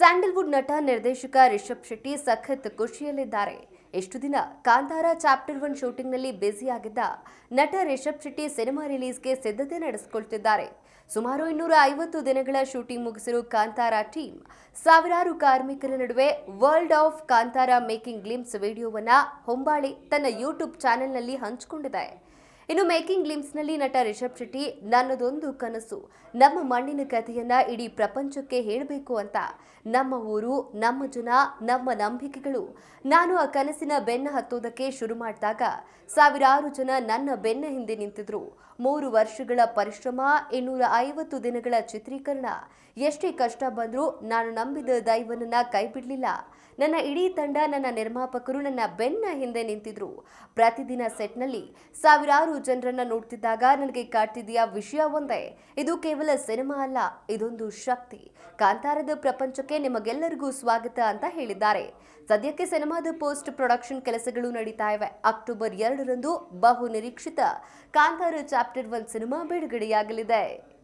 Sandalwood ನಟ ನಿರ್ದೇಶಕ ರಿಷಬ್ ಶೆಟ್ಟಿ ಸಖತ್ ಖುಷಿಯಲ್ಲಿದ್ದಾರೆ. ಎಷ್ಟು ದಿನ ಕಾಂತಾರ ಚಾಪ್ಟರ್ 1 ಶೂಟಿಂಗ್ನಲ್ಲಿ ಬ್ಯುಸಿಯಾಗಿದ್ದ ನಟ ರಿಷಬ್ ಶೆಟ್ಟಿ ಸಿನಿಮಾ ರಿಲೀಸ್ಗೆ ಸಿದ್ಧತೆ ನಡೆಸಿಕೊಳ್ತಿದ್ದಾರೆ. ಸುಮಾರು 250 ದಿನಗಳ ಶೂಟಿಂಗ್ ಮುಗಿಸಿರುವ ಕಾಂತಾರ ಟೀಮ್ ಸಾವಿರಾರು ಕಾರ್ಮಿಕರ ನಡುವೆ world of Kantara making glimpse ವಿಡಿಯೋವನ್ನ ಹೊಂಬಾಳಿ ತನ್ನ ಯೂಟ್ಯೂಬ್ ಚಾನೆಲ್ನಲ್ಲಿ ಹಂಚಿಕೊಂಡಿದೆ. ಇನ್ನು ಮೇಕಿಂಗ್ ಗ್ಲಿಮ್ಸ್ನಲ್ಲಿ ನಟ ರಿಷಬ್ ಶೆಟ್ಟಿ ನನ್ನದೊಂದು ಕನಸು, ನಮ್ಮ ಮಣ್ಣಿನ ಕಥೆಯನ್ನ ಇಡೀ ಪ್ರಪಂಚಕ್ಕೆ ಹೇಳಬೇಕು ಅಂತ, ನಮ್ಮ ಊರು, ನಮ್ಮ ಜನ, ನಮ್ಮ ನಂಬಿಕೆಗಳು. ನಾನು ಆ ಕನಸಿನ ಬೆನ್ನ ಹತ್ತೋದಕ್ಕೆ ಶುರು ಮಾಡಿದಾಗ ಸಾವಿರಾರು ಜನ ನನ್ನ ಬೆನ್ನ ಹಿಂದೆ ನಿಂತಿದ್ರು. 3 ವರ್ಷಗಳ ಪರಿಶ್ರಮ, 250 ದಿನಗಳ ಚಿತ್ರೀಕರಣ, ಎಷ್ಟೇ ಕಷ್ಟ ಬಂದರೂ ನಾನು ನಂಬಿದ ದೈವನನ್ನ ಕೈ ಬಿಡಲಿಲ್ಲ. ನನ್ನ ಇಡೀ ತಂಡ, ನನ್ನ ನಿರ್ಮಾಪಕರು ನನ್ನ ಬೆನ್ನ ಹಿಂದೆ ನಿಂತಿದ್ರು. ಪ್ರತಿದಿನ ಸೆಟ್ನಲ್ಲಿ ಸಾವಿರಾರು ಜನರನ್ನ ನೋಡ್ತಿದ್ದಾಗ ನನಗೆ ಕಾಡ್ತಿದೆಯ ವಿಷಯ ಒಂದೇ, ಇದು ಕೇವಲ ಸಿನಿಮಾ ಅಲ್ಲ, ಇದೊಂದು ಶಕ್ತಿ. ಕಾಂತಾರದ ಪ್ರಪಂಚಕ್ಕೆ ನಿಮಗೆಲ್ಲರಿಗೂ ಸ್ವಾಗತ ಅಂತ ಹೇಳಿದ್ದಾರೆ. ಸದ್ಯಕ್ಕೆ ಸಿನಿಮಾದ ಪೋಸ್ಟ್ ಪ್ರೊಡಕ್ಷನ್ ಕೆಲಸಗಳು ನಡೀತಾ ಇವೆ. ಅಕ್ಟೋಬರ್ 2ರಂದು ಬಹು ನಿರೀಕ್ಷಿತ ಕಾಂತಾರ ಚಾಪ್ಟರ್ 1 ಸಿನಿಮಾ ಬಿಡುಗಡೆಯಾಗಲಿದೆ.